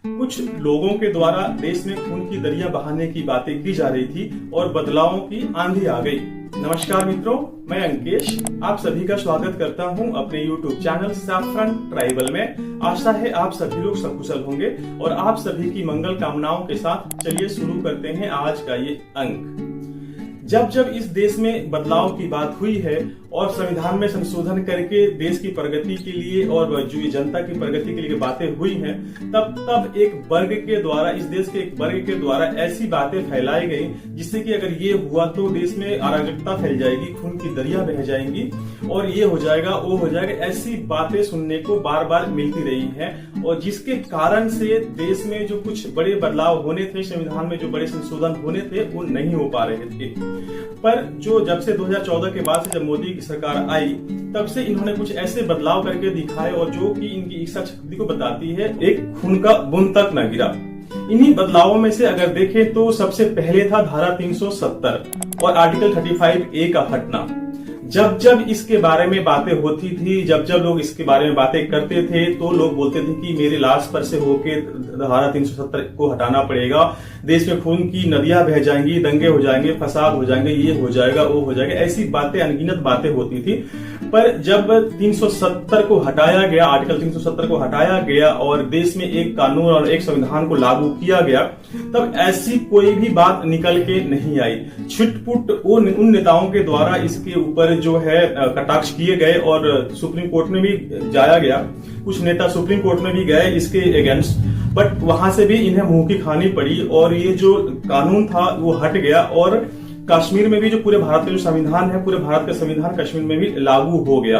कुछ लोगों के द्वारा देश में खून की दरिया बहाने की बातें की जा रही थी और बदलावों की आंधी आ गई। नमस्कार मित्रों, मैं अंकेश आप सभी का स्वागत करता हूं अपने YouTube चैनल सैफरन ट्राइबल में। आशा है आप सभी लोग सकुशल होंगे और आप सभी की मंगल कामनाओं के साथ चलिए शुरू करते हैं आज का ये अंक। जब जब इस देश में बदलाव की बात हुई है और संविधान में संशोधन करके देश की प्रगति के लिए और जो जनता की प्रगति के लिए बातें हुई हैं, तब एक वर्ग के द्वारा, इस देश के एक वर्ग के द्वारा ऐसी बातें फैलाई गई जिससे कि अगर ये हुआ तो देश में अराजकता फैल जाएगी, खून की दरिया बह जाएंगी और ये हो जाएगा, वो हो जाएगा। ऐसी बातें सुनने को बार बार मिलती रही हैं और जिसके कारण से देश में जो कुछ बड़े बदलाव होने थे, संविधान में जो बड़े संशोधन होने थे, वो नहीं हो पा रहे थे। पर जो जब से 2014 के बाद से जब मोदी की सरकार आई, तब से इन्होंने कुछ ऐसे बदलाव करके दिखाए और जो कि इनकी इच्छा शक्ति को बताती है, एक खून का बूंद तक न गिरा। इन्हीं बदलावों में से अगर देखें तो सबसे पहले था धारा 370 और आर्टिकल 35A का हटना। जब जब इसके बारे में बातें होती थी, जब जब लोग इसके बारे में बातें करते थे, तो लोग बोलते थे कि मेरे लाश पर से होके धारा 370 को हटाना पड़ेगा, देश में खून की नदियां बह जाएंगी, दंगे हो जाएंगे, फसाद हो जाएंगे, ये हो जाएगा, वो हो जाएगा, ऐसी बातें, अनगिनत बातें होती थी। पर जब 370 को हटाया गया, आर्टिकल 370 को हटाया गया और देश में एक कानून और एक संविधान को लागू किया गया, तब ऐसी कोई भी बात निकल के नहीं आई। छिटपुट उन नेताओं के द्वारा इसके ऊपर जो है कटाक्ष किए गए और सुप्रीम कोर्ट में भी जाया गया। कुछ नेता सुप्रीम कोर्ट में भी गए इसके अगेंस्ट, बट वहां से भी इन्हें मुंह की खानी पड़ी और ये जो कानून था वो हट गया और कश्मीर में भी जो पूरे भारत का जो संविधान है, पूरे भारत का संविधान कश्मीर में भी लागू हो गया।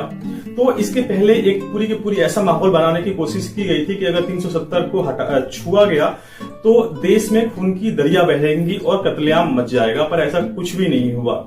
तो इसके पहले एक पूरी की पूरी ऐसा माहौल बनाने की कोशिश की गई थी कि अगर 370 को छुआ गया तो देश में खून की दरिया बहेंगी और कत्लेआम मच जाएगा, पर ऐसा कुछ भी नहीं हुआ।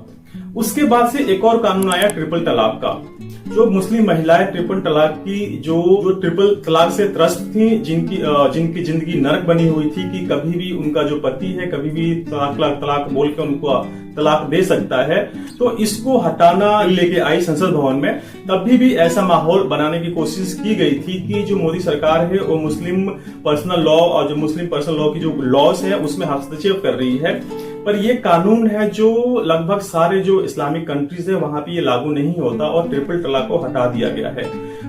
उसके बाद से एक और कानून आया ट्रिपल तलाक का। जो मुस्लिम महिलाएं ट्रिपल तलाक की जो ट्रिपल तलाक से त्रस्त थी, जिनकी जिंदगी नरक बनी हुई थी कि कभी भी उनका जो पति है कभी भी तलाक बोल के उनको तलाक दे सकता है, तो इसको हटाना लेके आई संसद भवन में। तभी भी ऐसा माहौल बनाने की कोशिश की गई थी कि जो मोदी सरकार है वो मुस्लिम पर्सनल लॉ और जो मुस्लिम पर्सनल लॉ की जो लॉज है उसमें हस्तक्षेप कर रही है। पर ये कानून है जो लगभग सारे जो इस्लामिक कंट्रीज है वहां पे ये लागू नहीं होता और ट्रिपल तलाक को हटा दिया गया है।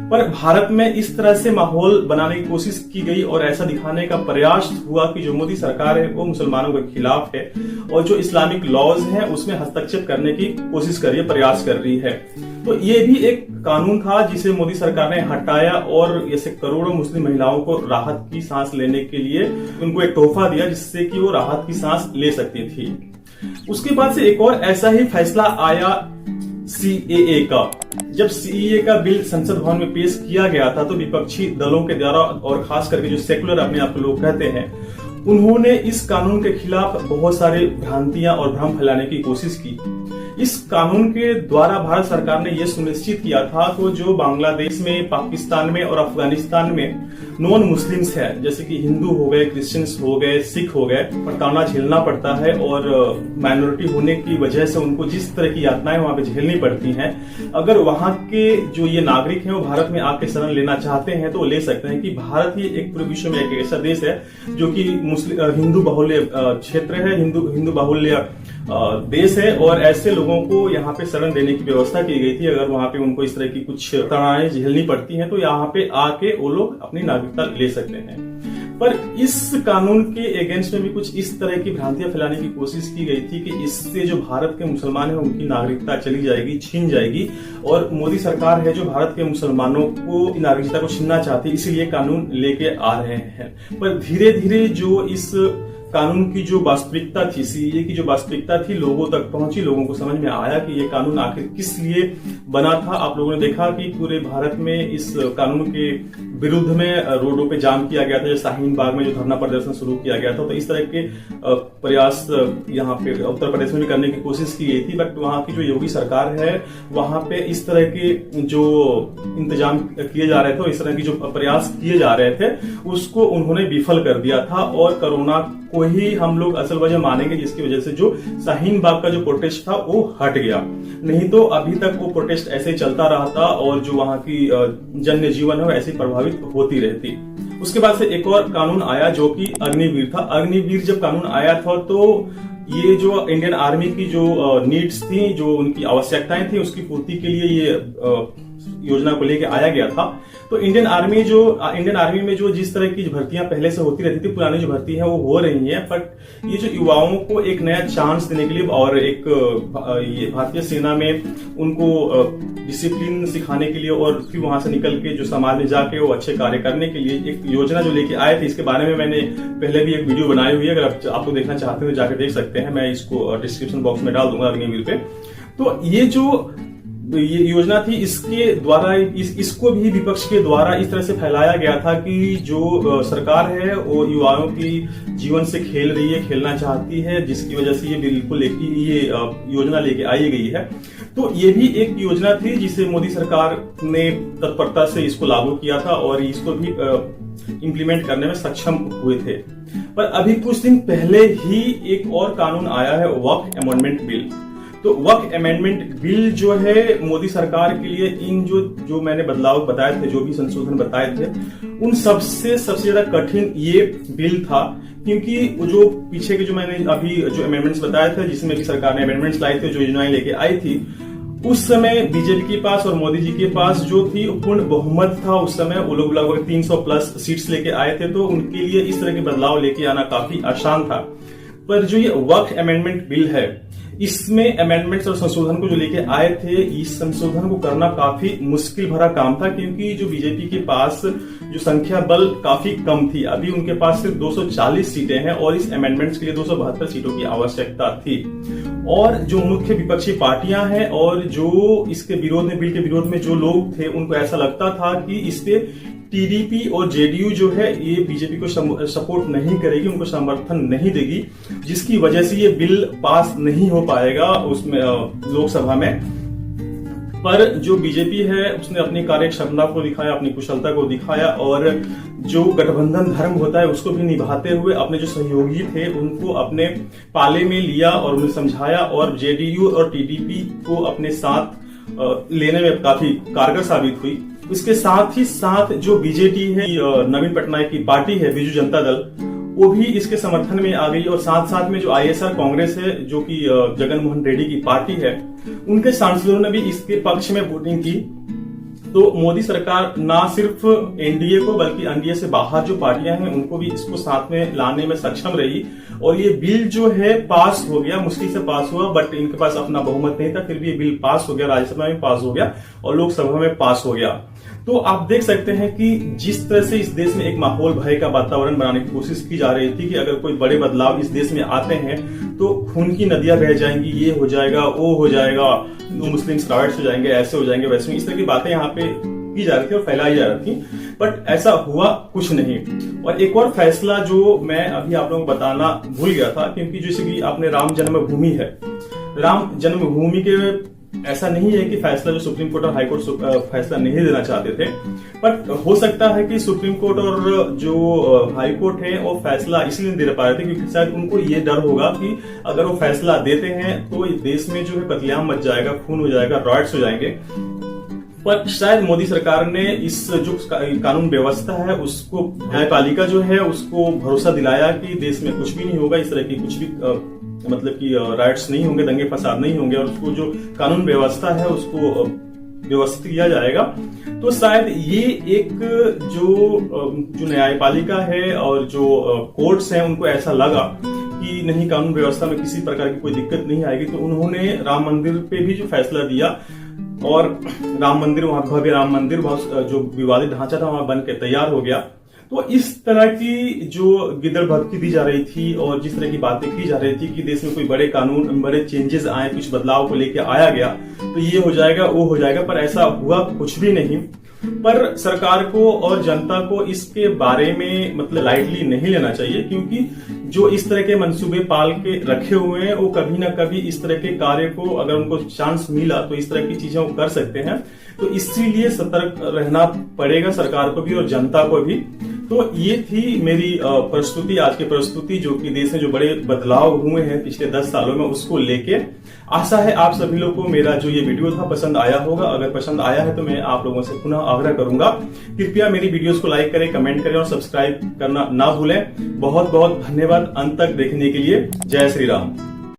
पर भारत में इस तरह से माहौल बनाने की कोशिश की गई और ऐसा दिखाने का प्रयास हुआ कि जो मोदी सरकार है वो मुसलमानों के खिलाफ है और जो इस्लामिक लॉज है उसमें हस्तक्षेप करने की कोशिश कर रही है, प्रयास कर रही है। तो ये भी एक कानून था जिसे मोदी सरकार ने हटाया और ऐसे करोड़ों मुस्लिम महिलाओं को राहत की सांस लेने के लिए उनको एक तोहफा दिया जिससे कि वो राहत की सांस ले सकती थी। उसके बाद से एक और ऐसा ही फैसला आया CAA का। जब CAA का बिल संसद भवन में पेश किया गया था तो विपक्षी दलों के द्वारा और खास करके जो सेकुलर अपने आप को लोग कहते हैं, उन्होंने इस कानून के खिलाफ बहुत सारे भ्रांतियां और भ्रम फैलाने की कोशिश की। इस कानून के द्वारा भारत सरकार ने यह सुनिश्चित किया था तो जो बांग्लादेश में, पाकिस्तान में और अफगानिस्तान में नॉन मुस्लिम्स है, जैसे कि हिंदू हो गए, क्रिश्चियंस हो गए, सिख हो गए, ताना झेलना पड़ता है और माइनॉरिटी होने की वजह से उनको जिस तरह की यातनाएं वहां पे झेलनी पड़ती हैं, अगर वहां के जो ये नागरिक हैं वो भारत में आके शरण लेना चाहते हैं तो ले सकते हैं कि भारत ही एक पूरे विश्व में एक ऐसा देश है जो कि हिंदू बाहुल्य क्षेत्र है, हिंदू बाहुल्य देश है और ऐसे लोगों को यहाँ पे शरण देने की व्यवस्था की गई थी। अगर वहां पे उनको इस तरह की कुछ तनाएं झेलनी पड़ती हैं तो यहाँ पे आके वो लोग अपनी नागरिकता ले सकते हैं। पर इस कानून के अगेंस्ट में भी कुछ इस तरह की भ्रांतियां फैलाने की कोशिश की गई थी कि इससे जो भारत के मुसलमान हैं उनकी नागरिकता चली जाएगी, छीन जाएगी और मोदी सरकार है जो भारत के मुसलमानों को नागरिकता को छीनना चाहती है, इसीलिए कानून लेके आ रहे हैं। पर धीरे धीरे जो इस कानून की जो वास्तविकता थी, CAA की जो वास्तविकता थी, लोगों तक पहुंची, लोगों को समझ में आया कि ये कानून आखिर किस लिए बना था। आप लोगों ने देखा कि पूरे भारत में इस कानून के विरुद्ध में रोडों पे जाम किया गया था, जैसे शाहीन बाग में जो धरना प्रदर्शन शुरू किया गया था। तो इस तरह के प्रयास यहाँ पे उत्तर प्रदेश में भी करने की कोशिश की गई थी, बट वहां की जो योगी सरकार है वहां पे इस तरह के जो इंतजाम किए जा रहे थे, इस तरह की जो प्रयास किए जा रहे थे, उसको उन्होंने विफल कर दिया था और कोरोना को ही हम लोग असल वजह मानेंगे, जिसकी वजह से जो शाहीन बाग का जो प्रोटेस्ट था वो हट गया। नहीं तो अभी तक वो प्रोटेस्ट ऐसे चलता रहा था और जो वहां की जन जीवन है वो ऐसे प्रभावित होती रहती। उसके बाद से एक और कानून आया जो कि अग्निवीर था। अग्निवीर जब कानून आया था तो ये जो इंडियन आर्मी की जो नीड्स थी, जो उनकी आवश्यकताएं थी, उसकी पूर्ति के लिए ये योजना को लेके आया गया था। तो इंडियन आर्मी में जो जिस तरह की भर्तियां पहले से होती रहती थी, पुरानी जो भर्ती है वो हो रही है, बट ये जो युवाओं को एक नया चांस देने के लिए और एक ये भारतीय सेना में उनको डिसिप्लिन सिखाने के लिए और फिर वहां से निकल के जो समाज में जाके वो अच्छे कार्य करने के लिए एक योजना जो लेके आए थे, इसके बारे में मैंने पहले भी एक वीडियो बनाई हुई है। अगर आप लोग देखना चाहते हो तो जाकर देख सकते हैं, मैं इसको डिस्क्रिप्शन बॉक्स में डाल दूंगा अग्निवीर पे। तो ये योजना थी, इसके द्वारा इसको भी विपक्ष के द्वारा इस तरह से फैलाया गया था कि जो सरकार है वो युवाओं की जीवन से खेल रही है, खेलना चाहती है, जिसकी वजह से ये बिल्कुल ये योजना लेके आई गई है। तो ये भी एक योजना थी जिसे मोदी सरकार ने तत्परता से इसको लागू किया था और इसको भी इम्प्लीमेंट करने में सक्षम हुए थे। पर अभी कुछ दिन पहले ही एक और कानून आया है, वक्फ अमेंडमेंट बिल। तो वक्फ अमेंडमेंट बिल जो है मोदी सरकार के लिए इन जो मैंने बदलाव बताए थे, जो भी संशोधन बताए थे, उन सबसे ज्यादा कठिन ये बिल था, क्योंकि जो पीछे के जो मैंने अभी जो अमेंडमेंट्स बताए थे, जिसमें कि सरकार ने अमेंडमेंट्स लाई थे, जो योजनाएं लेके आई थी, उस समय बीजेपी के पास और मोदी जी के पास जो थी पूर्ण बहुमत था। उस समय वो लोग लगभग 300 प्लस सीट्स लेके आए थे, तो उनके लिए इस तरह के बदलाव लेके आना काफी आसान था। पर जो ये वक्फ अमेंडमेंट बिल है, इसमें अमेंडमेंट्स और संशोधन को जो लेके आए थे, इस संशोधन को करना काफी मुश्किल भरा काम था, क्योंकि जो बीजेपी के पास जो संख्या बल काफी कम थी। अभी उनके पास सिर्फ 240 सीटें हैं और इस अमेंडमेंट्स के लिए 272 सीटों की आवश्यकता थी। और जो मुख्य विपक्षी पार्टियां हैं और जो इसके विरोध में, बिल के विरोध में जो लोग थे, उनको ऐसा लगता था कि इस पे टीडीपी और जेडीयू जो है ये बीजेपी को सपोर्ट नहीं करेगी, उनको समर्थन नहीं देगी, जिसकी वजह से ये बिल पास नहीं हो पाएगा उसमें लोकसभा में। पर जो बीजेपी है उसने अपनी कार्यक्षमता को दिखाया, अपनी कुशलता को दिखाया और जो गठबंधन धर्म होता है उसको भी निभाते हुए अपने जो सहयोगी थे उनको अपने पाले में लिया और उन्हें समझाया और जेडीयू और टीडीपी को अपने साथ लेने में काफी कारगर साबित हुई। इसके साथ ही साथ जो बीजेपी है, नवीन पटनायक की पार्टी है, बीजू जनता दल, वो भी इसके समर्थन में आ गई और साथ साथ में जो आईएसआर कांग्रेस है, जो कि जगन मोहन रेड्डी की पार्टी है, उनके सांसदों ने भी इसके पक्ष में वोटिंग की। तो मोदी सरकार ना सिर्फ एनडीए को बल्कि एनडीए से बाहर जो पार्टियां हैं उनको भी इसको साथ में लाने में सक्षम रही और ये बिल जो है पास हो गया। मुश्किल से पास हुआ, बट इनके पास अपना बहुमत नहीं था, फिर भी ये बिल पास हो गया, राज्यसभा में पास हो गया और लोकसभा में पास हो गया। तो आप देख सकते हैं कि जिस तरह से इस देश में एक माहौल भय का वातावरण बनाने की कोशिश की जा रही थी कि अगर कोई बड़े बदलाव इस देश में आते हैं तो खून की नदियां बह जाएंगी, ये हो जाएगा, वो हो जाएगा, मुस्लिम राइट्स हो जाएंगे, ऐसे हो जाएंगे, वैसे, इस तरह की बातें यहाँ पे की जा रही थी और फैलाई जा रही थी, बट ऐसा हुआ कुछ नहीं। और एक और फैसला जो मैं अभी आप लोगों को बताना भूल गया था, क्योंकि जैसे कि आपने राम जन्मभूमि है, राम जन्मभूमि के ऐसा नहीं है कि फैसला जो सुप्रीम कोर्ट और हाई कोर्ट फैसला नहीं देना चाहते थे, बट हो सकता है कि सुप्रीम कोर्ट और जो हाई कोर्ट है वो फैसला इसलिए नहीं दे पा रहे थे क्योंकि शायद उनको ये डर होगा कि अगर वो फैसला देते हैं तो देश में जो है कत्लेआम मच जाएगा, खून हो जाएगा, राइट्स हो जाएंगे। पर शायद मोदी सरकार ने इस जो कानून व्यवस्था है उसको, न्यायपालिका जो है उसको भरोसा दिलाया कि देश में कुछ भी नहीं होगा, इस तरह की कुछ भी मतलब कि राइट्स नहीं होंगे, दंगे फसाद नहीं होंगे और उसको जो कानून व्यवस्था है उसको व्यवस्थित किया जाएगा। तो शायद ये एक जो न्यायपालिका है और जो कोर्ट्स हैं उनको ऐसा लगा कि नहीं, कानून व्यवस्था में किसी प्रकार की कोई दिक्कत नहीं आएगी, तो उन्होंने राम मंदिर पे भी जो फैसला दिया और राम मंदिर, वहां भव्य राम मंदिर, जो विवादित ढांचा था वहां बन के तैयार हो गया। तो इस तरह की जो गिदड़ भक्ति दी जा रही थी और जिस तरह की बातें की जा रही थी कि देश में कोई बड़े कानून, बड़े चेंजेस आए, कुछ बदलाव को लेके आया गया तो ये हो जाएगा, वो हो जाएगा, पर ऐसा हुआ कुछ भी नहीं। पर सरकार को और जनता को इसके बारे में मतलब लाइटली नहीं लेना चाहिए, क्योंकि जो इस तरह के मंसूबे पाल के रखे हुए हैं वो कभी ना कभी इस तरह के कार्य को, अगर उनको चांस मिला तो इस तरह की चीजें वो कर सकते हैं। तो इसीलिए सतर्क रहना पड़ेगा सरकार को भी और जनता को भी, तो ये थी मेरी प्रस्तुति, आज की प्रस्तुति, जो कि देश में जो बड़े बदलाव हुए हैं पिछले 10 सालों में उसको लेके। आशा है आप सभी लोगों को मेरा जो ये वीडियो था पसंद आया होगा। अगर पसंद आया है तो मैं आप लोगों से पुनः आग्रह करूंगा, कृपया मेरी वीडियोस को लाइक करें, कमेंट करें और सब्सक्राइब करना ना भूलें। बहुत बहुत धन्यवाद अंत तक देखने के लिए। जय श्री राम।